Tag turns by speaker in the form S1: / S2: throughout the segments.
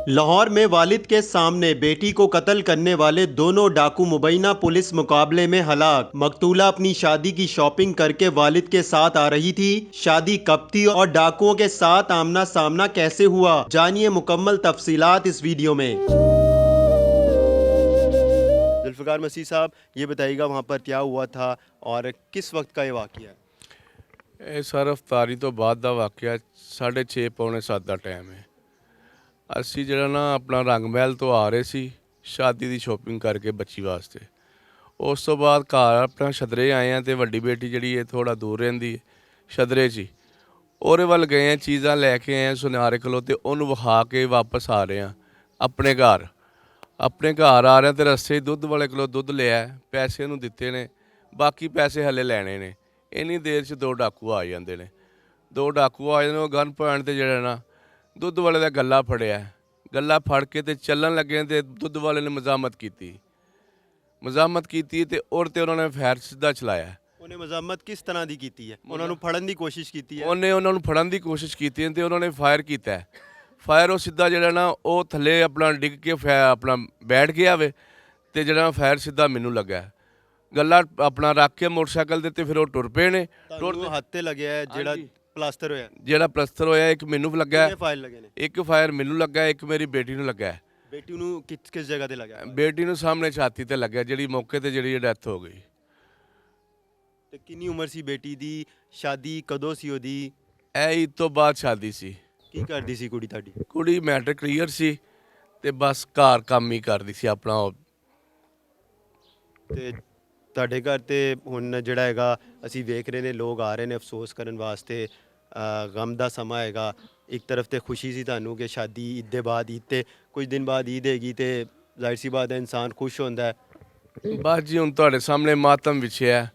S1: लाहौर में वालिद के सामने बेटी को कत्ल करने वाले दोनों डाकू मुबैना पुलिस मुकाबले में हलाक। मकतूला अपनी शादी की शॉपिंग करके वालिद के साथ आ रही थी। शादी कब थी और डाकुओं के साथ आमना सामना कैसे हुआ, जानिए मुकम्मल तफसीलात इस वीडियो में। जुल्फ़िकार मसीह साहब, ये बताइएगा वहाँ पर क्या हुआ था और किस वक्त का ये वाक़या है?
S2: ਇਹ ਸਰ ਅਫਤਾਰੀ ਤੋਂ ਬਾਅਦ ਦਾ ਵਾਕਿਆ 6:30 ਪੌਣੇ 7 ਦਾ ਟਾਈਮ ਹੈ। ਅਸੀਂ ਜਿਹੜਾ ਨਾ ਆਪਣਾ ਰੰਗ ਮਹਿਲ ਤੋਂ ਆ ਰਹੇ ਸੀ ਸ਼ਾਦੀ ਦੀ ਸ਼ੋਪਿੰਗ ਕਰਕੇ ਬੱਚੀ ਵਾਸਤੇ। ਉਸ ਤੋਂ ਬਾਅਦ ਘਰ ਆਪਣਾ ਛਦਰੇ ਆਏ ਆ ਤੇ ਵੱਡੀ ਬੇਟੀ ਜਿਹੜੀ ਹੈ ਥੋੜਾ ਦੂਰ ਰਹਿੰਦੀ ਹੈ ਛਦਰੇ 'ਚ ਹੀ। ਉਹਦੇ ਵੱਲ ਗਏ ਆ, ਚੀਜ਼ਾਂ ਲੈ ਕੇ ਆਏ ਆ ਸੁਨਿਆਰੇ ਕੋਲੋਂ ਤੇ ਉਹਨੂੰ ਵਿਖਾ ਕੇ ਵਾਪਸ ਆ ਰਹੇ ਆ ਆਪਣੇ ਘਰ। ਆਪਣੇ ਘਰ ਆ ਰਹੇ ਤੇ ਰਸਤੇ ਦੁੱਧ ਵਾਲੇ ਕੋਲੋਂ ਦੁੱਧ ਲਿਆ, ਪੈਸੇ ਉਹਨੂੰ ਦਿੱਤੇ ਨੇ, ਬਾਕੀ ਪੈਸੇ ਹਲੇ ਲੈਣੇ ਨੇ। ਇੰਨੀ ਦੇਰ 'ਚ ਦੋ ਡਾਕੂ ਆ ਜਾਂਦੇ ਨੇ। ਦੋ ਡਾਕੂ ਆ ਜਾਂਦੇ, ਉਹ ਗਨ ਪੁਆਇੰਟ 'ਤੇ ਜਿਹੜਾ ਨਾ ਦੁੱਧ ਵਾਲੇ ਦਾ ਗੱਲਾ ਫੜਿਆ। ਗੱਲਾ ਫੜ ਕੇ ਤੇ ਚੱਲਣ ਲੱਗੇ ਤੇ ਦੁੱਧ ਵਾਲੇ ਨੇ ਮਜ਼ਾਮਤ ਕੀਤੀ ਤੇ ਔਰ ਤੇ ਉਹਨਾਂ ਨੇ ਫਾਇਰ ਸਿੱਧਾ ਚਲਾਇਆ।
S1: ਉਹਨੇ ਮਜ਼ਾਮਤ ਕਿਸ ਤਰ੍ਹਾਂ ਦੀ ਕੀਤੀ ਹੈ? ਉਹਨਾਂ ਨੂੰ ਫੜਨ ਦੀ ਕੋਸ਼ਿਸ਼ ਕੀਤੀ ਹੈ?
S2: ਉਹਨੇ ਉਹਨਾਂ ਨੂੰ ਫੜਨ ਦੀ ਕੋਸ਼ਿਸ਼ ਕੀਤੀ ਤੇ ਉਹਨਾਂ ਨੇ ਫਾਇਰ ਕੀਤਾ। ਫਾਇਰ ਉਹ ਸਿੱਧਾ ਜਿਹੜਾ ਨਾ ਉਹ ਥੱਲੇ ਆਪਣਾ ਡਿੱਗ ਕੇ ਆਪਣਾ ਬੈਠ ਗਿਆ ਵੇ ਤੇ ਜਿਹੜਾ ਫਾਇਰ ਸਿੱਧਾ ਮੈਨੂੰ ਲੱਗਾ। ਗੱਲਾ ਆਪਣਾ ਰੱਖ ਕੇ ਮੋਟਰਸਾਈਕਲ ਦੇ ਤੇ ਫਿਰ ਉਹ ਟੁਰ ਪਏ ਨੇ।
S1: ਹੱਥ ਤੇ ਲੱਗਿਆ ਜਿਹੜਾ ਪਲਾਸਟਰ
S2: ਹੋਇਆ ਇੱਕ ਮੈਨੂੰ ਲੱਗਾ,
S1: ਫਾਇਰ ਲੱਗੇ ਨੇ।
S2: ਇੱਕ ਫਾਇਰ ਮੈਨੂੰ ਲੱਗਾ, ਇੱਕ ਮੇਰੀ ਬੇਟੀ ਨੂੰ ਲੱਗਾ।
S1: ਬੇਟੀ ਨੂੰ ਕਿਸ ਜਗ੍ਹਾ ਤੇ ਲੱਗਾ?
S2: ਬੇਟੀ ਨੂੰ ਸਾਹਮਣੇ ਛਾਤੀ ਤੇ ਲੱਗਿਆ, ਜਿਹੜੀ ਮੌਕੇ ਤੇ ਜਿਹੜੀ ਡੈਥ ਹੋ ਗਈ।
S1: ਤੇ ਕਿੰਨੀ ਉਮਰ ਸੀ ਬੇਟੀ ਦੀ? ਸ਼ਾਦੀ ਕਦੋਂ ਸੀ ਉਹਦੀ?
S2: ਇਹ ਈਦ ਤੋਂ ਬਾਅਦ ਸ਼ਾਦੀ ਸੀ।
S1: ਕੀ ਕਰਦੀ ਸੀ ਕੁੜੀ ਤੁਹਾਡੀ?
S2: ਕੁੜੀ ਮੈਟ੍ਰਿਕ ਕਲੀਅਰ ਸੀ ਤੇ ਬਸ ਘਰ ਕੰਮ ਹੀ ਕਰਦੀ ਸੀ ਆਪਣਾ।
S1: ਤੇ ਤੁਹਾਡੇ ਘਰ ਤੇ ਹੁਣ ਜਿਹੜਾ ਹੈਗਾ ਅਸੀਂ ਵੇਖ ਰਹੇ ਨੇ ਲੋਕ ਆ ਰਹੇ ਨੇ ਅਫਸੋਸ ਕਰਨ ਵਾਸਤੇ। ਗਮ ਦਾ ਸਮਾਂ ਹੈਗਾ। ਇੱਕ ਤਰਫ ਤੇ ਖੁਸ਼ੀ ਸੀ ਤੁਹਾਨੂੰ ਕਿ ਸ਼ਾਦੀ ਈਦ ਦੇ ਬਾਅਦ, ਈਦ ਤੇ ਕੁਝ ਦਿਨ ਬਾਅਦ ਈਦ ਹੈਗੀ ਤੇ ਜ਼ਾਹਿਰ सी बात है इंसान खुश होता है।
S2: बस जी ਹੁਣ ਤੁਹਾਡੇ ਸਾਹਮਣੇ ਮਾਤਮ ਵਿਛਿਆ।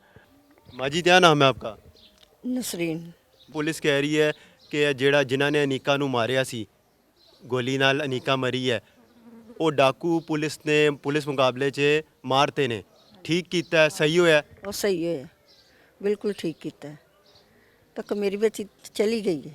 S1: माँ जी, क्या नाम है आपका?
S3: ਨਸਰੀਨ।
S1: ਪੁਲਿਸ ਕਹਿ ਰਹੀ ਹੈ ਕਿ ਜਿਹੜਾ ਜਿਨ੍ਹਾਂ ਨੇ ਅਨੀਕਾ ਨੂੰ ਮਾਰਿਆ ਸੀ, ਗੋਲੀ ਨਾਲ ਅਨੀਕਾ ਮਰੀ ਹੈ, ਉਹ ਡਾਕੂ ਪੁਲਿਸ ਨੇ ਪੁਲਿਸ ਮੁਕਾਬਲੇ 'ਚ ਮਾਰਤੇ ਨੇ। ਠੀਕ ਕੀਤਾ ਹੈ? ਸਹੀ ਹੋਇਆ?
S3: ਉਹ ਸਹੀ ਹੋਇਆ, ਬਿਲਕੁਲ ਠੀਕ ਕੀਤਾ। ਤੱਕ ਮੇਰੀ ਬੱਚੀ ਚਲੀ ਗਈ ਹੈ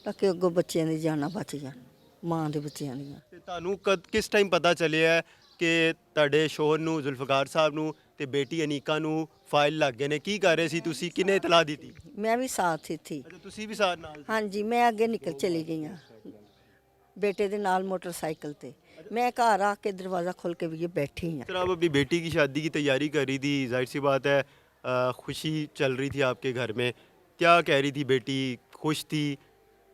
S3: ਤਾਂ ਕਿ ਅੱਗੋਂ ਬੱਚਿਆਂ ਦੀ ਜਾਨਾਂ ਬਚ ਜਾਣ, ਮਾਂ ਦੇ ਬੱਚਿਆਂ ਦੀਆਂ।
S1: ਤੇ ਤੁਹਾਨੂੰ ਕਿਸ ਟਾਈਮ ਪਤਾ ਚੱਲਿਆ ਕਿ ਤੁਹਾਡੇ ਸ਼ੋਹਰ ਨੂੰ, ਜ਼ੁਲਫਕਾਰ ਸਾਹਿਬ ਨੂੰ ਤੇ ਬੇਟੀ ਅਨੀਕਾ ਨੂੰ ਫਾਈਲ ਲੱਗ ਗਏ ਨੇ? ਕੀ ਕਰ ਰਹੇ ਸੀ ਤੁਸੀਂ? ਕਿੰਨੇ ਇਤਲਾਹ ਦਿੱਤੀ?
S3: ਮੈਂ ਵੀ ਸਾਥ ਹੀ ਥੀ।
S1: ਅੱਛਾ, ਤੁਸੀਂ ਵੀ ਸਾਥ ਨਾਲ?
S3: ਹਾਂਜੀ, ਮੈਂ ਅੱਗੇ ਨਿਕਲ ਚਲੀ ਗਈ ਹਾਂ ਬੇਟੇ ਦੇ ਨਾਲ मोटरसाइकिल ਤੇ। मैं घर आके दरवाज़ा खोल के भी बैठी हूँ।
S1: सर, आप अपनी बेटी की शादी की तैयारी कर रही थी, जाहिर सी बात है खुशी चल रही थी आपके घर में। क्या कह रही थी बेटी? खुश थी?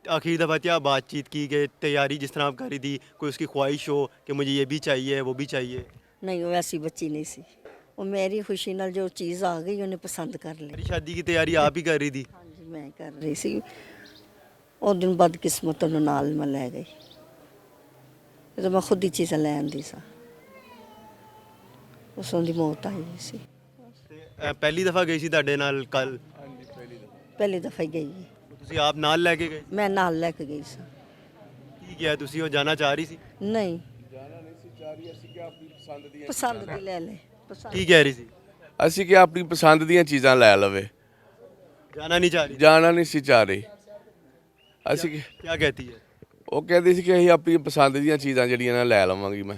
S1: आखिरी दफ़ा क्या बातचीत की कि तैयारी जिस तरह आप कर रही थी, कोई उसकी ख्वाहिश हो कि मुझे ये भी चाहिए वो भी चाहिए?
S3: नहीं, वो ऐसी बच्ची नहीं सी। वो मेरी खुशी नाल जो चीज़ आ गई उन्हें पसंद कर ली।
S1: मेरी शादी की तैयारी आप ही कर रही थी?
S3: हाँ जी, मैं कर रही सी। उस दिन बदकिस्मत उन्हें नाल मैं लै गई। तो मैं खुद ही चीज़ां लै आंदी सा, उसों दी मौत आई सी।
S1: पहली दफ़ा गई सी ਤੁਹਾਡੇ ਨਾਲ ਕੱਲ?
S3: पहली दफ़ा ही गई है।
S1: ਤੁਸੀਂ ਆਪ ਨਾਲ ਲੈ ਕੇ ਗਏ?
S3: मैं नाल लैके गई सा।
S1: ਕੀ ਕਿਹਾ ਤੁਸੀਂ? ਉਹ ਜਾਣਾ ਚਾਹ ਰਹੀ ਸੀ?
S3: नहीं,
S2: ਜਾਣਾ ਨਹੀਂ ਸੀ ਚਾਹ ਰਹੀ, ਅਸੀਂ ਕਿ ਆਪਣੀ ਪਸੰਦ ਦੀਆਂ
S3: पसंद दी ले ले पसंद।
S1: ਕੀ ਕਹਿ ਰਹੀ ਸੀ?
S2: ਅਸੀਂ ਕਿ ਆਪਣੀ ਪਸੰਦ ਦੀਆਂ ਚੀਜ਼ਾਂ ਲੈ ਲਵੇ।
S1: ਜਾਣਾ ਨਹੀਂ ਚਾਹ ਰਹੀ?
S2: ਜਾਣਾ ਨਹੀਂ ਸੀ ਚਾਹ ਰਹੀ। ਅਸੀਂ
S1: ਕੀ ਕਹਤੀ ਹੈ?
S2: ਉਹ ਕਹਿੰਦੀ ਸੀ ਕਿ ਅਸੀਂ ਆਪਣੀ ਪਸੰਦ ਦੀਆਂ ਚੀਜ਼ਾਂ ਜਿਹੜੀਆਂ ਨਾ ਲੈ ਲਵਾਂਗੀ ਮੈਂ।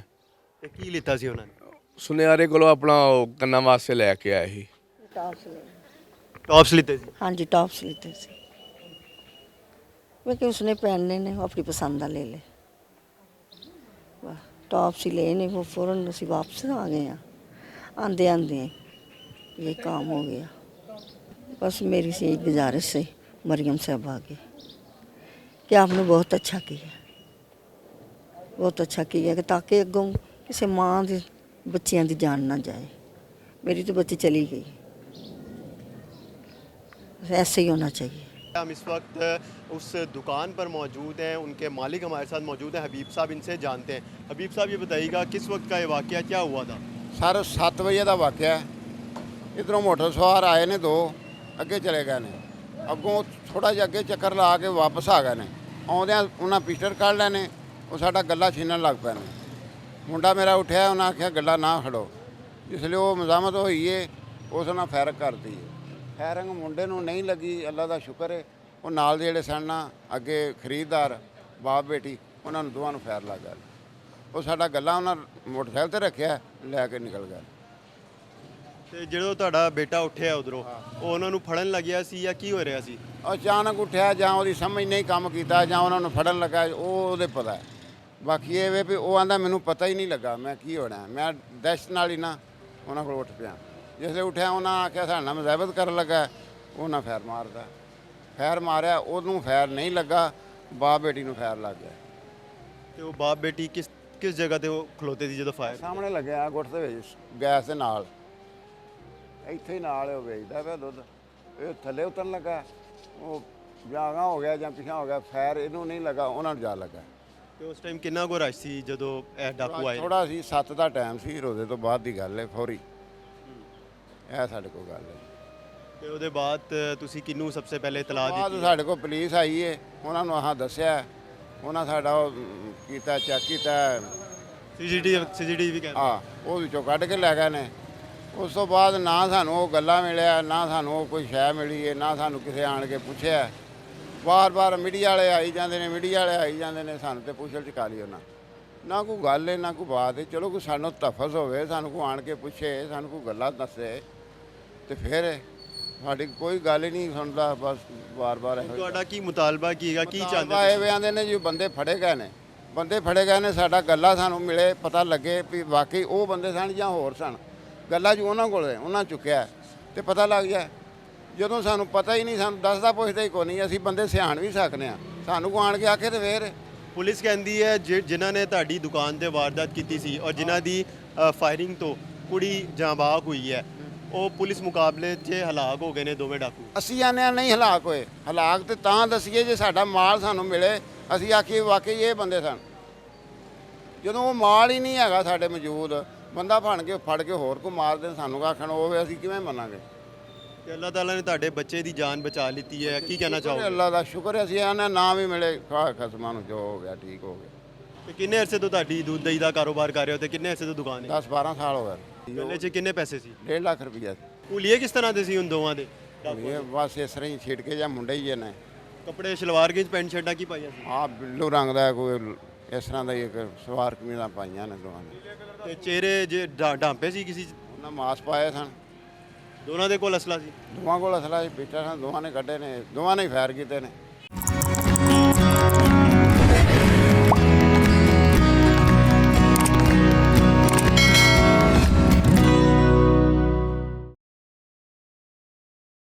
S1: ਤੇ ਕੀ ਲਿੱਤਾ ਸੀ ਉਹਨਾਂ ਨੇ?
S2: ਸੁਨਿਆਰੇ ਕੋਲੋਂ ਆਪਣਾ ਉਹ ਕੰਨਾਂ ਵਾਸਤੇ ਲੈ ਕੇ ਆਏ ਸੀ।
S3: टॉप्स ले।
S1: टॉप्स लेते थे?
S3: हाँ जी, टॉप्स लेते थे। मैं कि उसने पहनने ने वो अपनी पसंद का ले ले। वाह, टॉप्स ही लेने, वो फ़ौरन ਅਸੀਂ वापस आ गए हैं। आंदे आंदे ये काम हो गया। बस मेरी से यही गुजारिश है मरियम साहबा की कि आपने बहुत अच्छा किया, बहुत अच्छा किया कि ताकि अगों किसी माँ के बच्चियां की जान ना जाए। मेरी तो बच्ची चली गई, ऐसे ही होना चाहिए।
S1: हम इस वक्त उस दुकान पर मौजूद हैं, उनके मालिक हमारे साथ मौजूद हैं, हबीब साहब। इनसे जानते हैं। हबीब साहब, ये बताइएगा किस वक्त का ये वाक़या, क्या हुआ था?
S4: सर 7 ਵਜੇ ਦਾ ਵਾਕਿਆ। ਇੱਧਰੋਂ ਮੋਟਰ ਸਵਾਰ ਆਏ ਨੇ ਦੋ, ਅੱਗੇ ਚਲੇ ਗਏ ਨੇ। ਅੱਗੋਂ ਥੋੜ੍ਹਾ ਜਿਹਾ ਅੱਗੇ ਚੱਕਰ ਲਾ ਕੇ ਵਾਪਸ ਆ ਗਏ ਨੇ। ਆਉਂਦਿਆਂ ਉਹਨਾਂ ਪਿਸਟਲ ਕੱਢ ਲਏ ਨੇ, ਉਹ ਸਾਡਾ ਗੱਲਾ ਛੀਨਣ ਲੱਗ ਪਏ ਨੇ। ਮੁੰਡਾ ਮੇਰਾ ਉੱਠਿਆ, ਉਹਨਾਂ ਆਖਿਆ ਗੱਲਾ ਨਾ ਖੜੋ। ਜਿਸ ਲਈ ਉਹ ਮਜ਼ਾਮਤ ਹੋਈ ਏ, ਉਸ ਨਾਲ ਫਾਇਰ ਕਰਤੀ ਏ। ਫਾਇਰਿੰਗ ਮੁੰਡੇ ਨੂੰ ਨਹੀਂ ਲੱਗੀ, ਅੱਲਾ ਦਾ ਸ਼ੁਕਰ ਹੈ। ਉਹ ਨਾਲ ਦੇ ਜਿਹੜੇ ਸਨ ਨਾ ਅੱਗੇ ਖਰੀਦਦਾਰ ਬਾਪ ਬੇਟੀ, ਉਹਨਾਂ ਨੂੰ ਦੋਵਾਂ ਨੂੰ ਫਾਇਰ ਲੱਗ ਗਿਆ। ਉਹ ਸਾਡਾ ਗੱਲਾਂ ਉਹਨਾਂ ਮੋਟਰਸਾਈਕਲ ਤੇ ਰੱਖਿਆ, ਲੈ ਕੇ ਨਿਕਲ ਗਏ।
S1: ਤੇ ਜਦੋਂ ਤੁਹਾਡਾ ਬੇਟਾ ਉੱਠਿਆ ਉਧਰੋਂ, ਉਹ ਉਹਨਾਂ ਨੂੰ ਫੜਨ ਲੱਗਿਆ ਸੀ ਜਾਂ ਕੀ ਹੋ ਰਿਹਾ ਸੀ?
S4: ਅਚਾਨਕ ਉੱਠਿਆ ਜਾਂ ਉਹਦੀ ਸਮਝ ਨਹੀਂ ਕੰਮ ਕੀਤਾ ਜਾਂ ਉਹਨਾਂ ਨੂੰ ਫੜਨ ਲੱਗਾ, ਉਹ ਉਹਦੇ ਪਤਾ ਹੈ। ਬਾਕੀ ਇਹ ਵੇ ਵੀ ਉਹ ਆਂਦਾ ਮੈਨੂੰ ਪਤਾ ਹੀ ਨਹੀਂ ਲੱਗਾ ਮੈਂ ਕੀ ਹੋਣਾ। ਮੈਂ ਦਹਿਸ਼ਤ ਨਾਲ ਹੀ ਨਾ ਉਹਨਾਂ ਕੋਲ ਉੱਠ ਪਿਆ। ਜਿਸਲੇ ਉੱਠਿਆ ਉਹਨਾਂ ਆਖਿਆ ਸਾਡੇ ਨਾਲ ਮਜ਼ਾਬਤ ਕਰਨ ਲੱਗਾ, ਉਹਨਾਂ ਫੈਰ ਮਾਰਦਾ। ਫੈਰ ਮਾਰਿਆ, ਉਹਨੂੰ ਫੈਰ ਨਹੀਂ ਲੱਗਾ, ਬਾਪ ਬੇਟੀ ਨੂੰ ਫੈਰ ਲੱਗ ਗਿਆ।
S1: ਤੇ ਉਹ ਬਾਪ ਬੇਟੀ ਕਿਸ ਜਗ੍ਹਾ ਤੇ ਉਹ ਖਲੋਤੇ ਸੀ ਜਦੋਂ ਫਾਇਰ?
S4: ਸਾਹਮਣੇ ਲੱਗਿਆ ਗੁੱਟ ਦੇ ਵਿੱਚ, ਗੈਸ ਦੇ ਨਾਲ, ਇੱਥੇ ਹੀ ਨਾਲ ਉਹ ਵੇਚਦਾ ਪਿਆ ਦੁੱਧ। ਇਹ ਥੱਲੇ ਉਤਰਨ ਲੱਗਾ, ਉਹ ਜਾਂ ਅਗਾਂਹ ਹੋ ਗਿਆ ਜਾਂ ਪਿਛਾਂ ਹੋ ਗਿਆ, ਫੈਰ ਇਹਨੂੰ ਨਹੀਂ ਲੱਗਾ, ਉਹਨਾਂ ਨੂੰ ਜਾ ਲੱਗਾ।
S1: ਤੇ ਉਸ ਟਾਈਮ ਕਿੰਨਾ ਕੁ ਰਸ਼ ਸੀ ਜਦੋਂ ਇਹ ਡਾਕੂ ਆਏ?
S4: ਥੋੜਾ ਸੀ, 7 ਦਾ ਟਾਈਮ ਸੀ, ਰੋਜ਼ੇ ਤੋਂ ਬਾਅਦ ਦੀ ਗੱਲ ਹੈ, ਫੌਰੀ। ਇਹ ਸਾਡੇ ਕੋਲ ਗੱਲ ਹੈ।
S1: ਤੇ ਉਹਦੇ ਬਾਅਦ ਤੁਸੀਂ ਕਿਹਨੂੰ ਸਭ ਤੋਂ ਪਹਿਲੇ ਇਤਲਾਹ
S4: ਬਾਅਦ
S1: ਦਿੱਤੀ?
S4: ਸਾਡੇ ਕੋਲ ਪੁਲਿਸ ਆਈ ਹੈ, ਉਹਨਾਂ ਨੂੰ ਆਹ ਦੱਸਿਆ, ਉਹਨਾਂ ਸਾਡਾ ਉਹ ਕੀਤਾ, ਚੈੱਕ ਕੀਤਾ,
S1: ਸੀਸੀਟੀਵੀ ਕੈਮਰਾ।
S4: ਉਹ ਵਿੱਚੋਂ ਕੱਢ ਕੇ ਲੈ ਗਏ ਨੇ। ਉਸ ਤੋਂ ਬਾਅਦ ਨਾ ਸਾਨੂੰ ਉਹ ਗੱਲਾਂ ਮਿਲਿਆ, ਨਾ ਸਾਨੂੰ ਉਹ ਕੋਈ ਸ਼ੈ ਮਿਲੀ ਹੈ, ਨਾ ਸਾਨੂੰ ਕਿਸੇ ਆਣ ਕੇ ਪੁੱਛਿਆ। ਬਾਰ-ਬਾਰ ਮੀਡੀਆ ਵਾਲੇ ਆਈ ਜਾਂਦੇ ਨੇ, ਮੀਡੀਆ ਵਾਲੇ ਆਈ ਜਾਂਦੇ ਨੇ, ਸਾਨੂੰ ਤੇ ਪੁੱਛਲ ਚਕਾ ਲਈ ਉਹਨਾਂ। ਨਾ ਕੋਈ ਗੱਲ ਹੈ, ਨਾ ਕੋਈ ਬਾਤ ਹੈ। ਚਲੋ ਕੋਈ ਸਾਨੂੰ ਤਫਸ ਹੋਵੇ, ਸਾਨੂੰ ਕੋਈ ਆਣ ਕੇ ਪੁੱਛੇ, ਸਾਨੂੰ ਕੋਈ ਗੱਲਾਂ ਦੱਸੇ, ਤੇ ਫਿਰ ਸਾਡੀ ਕੋਈ ਗੱਲ ਹੀ ਨਹੀਂ ਸੁਣਦਾ। ਬਸ ਬਾਰ-ਬਾਰ
S1: ਤੁਹਾਡਾ ਕੀ ਮੁਤਾਲਬਾ ਕੀ ਹੈਗਾ, ਕੀ ਚਾਹੁੰਦੇ
S4: ਇਹ ਵੇ ਆਂਦੇ ਨੇ ਜੀ ਬੰਦੇ ਫੜੇ ਗਏ ਨੇ, ਬੰਦੇ ਫੜੇ ਗਏ ਨੇ, ਸਾਡਾ ਗੱਲਾਂ ਸਾਨੂੰ ਮਿਲੇ, ਪਤਾ ਲੱਗੇ ਵੀ ਵਾਕਈ ਉਹ ਬੰਦੇ ਸਨ ਜਾਂ ਹੋਰ ਸਨ। ਗੱਲਾਂ ਜੀ ਉਹਨਾਂ ਕੋਲ ਉਹਨਾਂ ਚੁੱਕਿਆ ਤੇ ਪਤਾ ਲੱਗ ਗਿਆ। ਜਦੋਂ ਸਾਨੂੰ ਪਤਾ ਹੀ ਨਹੀਂ, ਸਾਨੂੰ ਦੱਸਦਾ ਪੁੱਛਦਾ ਹੀ ਕੋਈ ਨਹੀਂ। ਅਸੀਂ ਬੰਦੇ ਸਿਆਣ ਵੀ ਸਕਦੇ ਹਾਂ, ਸਾਨੂੰ ਕੋ ਆਣ ਕੇ ਆਖੇ ਤੇ ਫੇਰ।
S1: ਪੁਲਿਸ ਕਹਿੰਦੀ ਹੈ ਜਿਨ੍ਹਾਂ ਨੇ ਤੁਹਾਡੀ ਦੁਕਾਨ ਤੇ ਵਾਰਦਾਤ ਕੀਤੀ ਸੀ ਔਰ ਜਿਨ੍ਹਾਂ ਦੀ ਫਾਇਰਿੰਗ ਤੋਂ ਕੁੜੀ ਜਾਂਬਾਗ ਹੋਈ ਹੈ, ਉਹ ਪੁਲਿਸ ਮੁਕਾਬਲੇ 'ਚ ਹਲਾਕ ਹੋ ਗਏ ਨੇ ਦੋਵੇਂ ਡਾਕੂ।
S4: ਅਸੀਂ ਆਨੇ ਆ ਨਹੀਂ ਹਲਾਕ ਹੋਏ। ਹਲਾਕ ਤੇ ਤਾਂ ਦੱਸੀਏ ਜੇ ਸਾਡਾ ਮਾਲ ਸਾਨੂੰ ਮਿਲੇ, ਅਸੀਂ ਆਖੀਏ ਵਾਕਈ ਇਹ ਬੰਦੇ ਸਨ। ਜਦੋਂ ਉਹ ਮਾਲ ਹੀ ਨਹੀਂ ਹੈਗਾ ਸਾਡੇ ਮੌਜੂਦ, ਬੰਦਾ ਫੜ ਕੇ ਹੋਰ ਕੋ ਮਾਰ ਦੇਣ, ਸਾਨੂੰ ਆਖਣ ਹੋਵੇ, ਅਸੀਂ ਕਿਵੇਂ ਮੰਨਾਂਗੇ?
S1: ਤੇ ਅੱਲਾਹ ਤਾਲਾ ਨੇ ਤੁਹਾਡੇ ਬੱਚੇ ਦੀ ਜਾਨ ਬਚਾ ਲਿੱਤੀ ਹੈ, ਕੀ ਕਹਿਣਾ ਚਾਹੋਗੇ?
S4: ਅੱਲਾਹ ਦਾ ਸ਼ੁਕਰ ਹੈ। ਅਸੀਂ ਆਨੇ ਨਾ ਵੀ ਮਿਲੇ, ਖਸਮਾਂ ਨੂੰ ਜੋ ਹੋ ਗਿਆ ਠੀਕ ਹੋ ਗਿਆ।
S1: ਤੇ ਕਿੰਨੇ ਅਰਸੇ ਤੋਂ ਤੁਹਾਡੀ ਦੁੱਧ ਦਹੀਂ ਦਾ ਕਾਰੋਬਾਰ ਕਰ ਰਹੇ ਹੋ ਤੇ ਕਿੰਨੇ ਅਰਸੇ ਤੋਂ ਦੁਕਾਨ ਹੈ?
S4: 10-12 ਸਾਲ ਹੋ ਗਏ।
S1: ਪਹਿਲੇ 'ਚ ਕਿੰਨੇ ਪੈਸੇ ਸੀ?
S4: 1.5 ਲੱਖ ਰੁਪਈਆ।
S1: ਭੂਲੀਏ ਕਿਸ ਤਰ੍ਹਾਂ ਦੇ ਸੀ ਉਨ ਦੋਵਾਂ ਦੇ?
S4: ਇਹ ਬਸ ਇਸ ਤਰ੍ਹਾਂ ਹੀ ਛਿੜ ਕੇ ਜਾਂ ਮੁੰਡੇ ਹੀ ਨੇ।
S1: ਕੱਪੜੇ ਸਲਵਾਰ ਗੀਜ ਪੈਂਟ ਸ਼ਰਟਾਂ ਕੀ ਪਾਈਆਂ ਸੀ?
S4: ਬਿੱਲੂ ਰੰਗ ਦਾ ਕੋਈ ਇਸ ਤਰ੍ਹਾਂ ਦਾ ਹੀ ਇੱਕ ਸਵਾਰ ਕਮੀਜ਼ਾਂ ਪਾਈਆਂ ਨੇ ਦੋਵਾਂ ਨੇ।
S1: ਤੇ ਚਿਹਰੇ ਜੇ ਢਾਂਪੇ ਸੀ ਕਿਸੇ 'ਚ?
S4: ਉਹਨਾਂ ਮਾਸ ਪਾਏ ਸਨ।
S1: ਦੋਨਾਂ ਦੇ ਕੋਲ ਅਸਲਾ ਸੀ?
S4: ਦੋਵਾਂ ਕੋਲ ਅਸਲਾ ਸੀ, ਪੀਟਾ ਸਨ, ਦੋਵਾਂ ਨੇ ਕੱਢੇ ਨੇ, ਦੋਵਾਂ ਨੇ ਫਾਇਰ ਕੀਤੇ ਨੇ।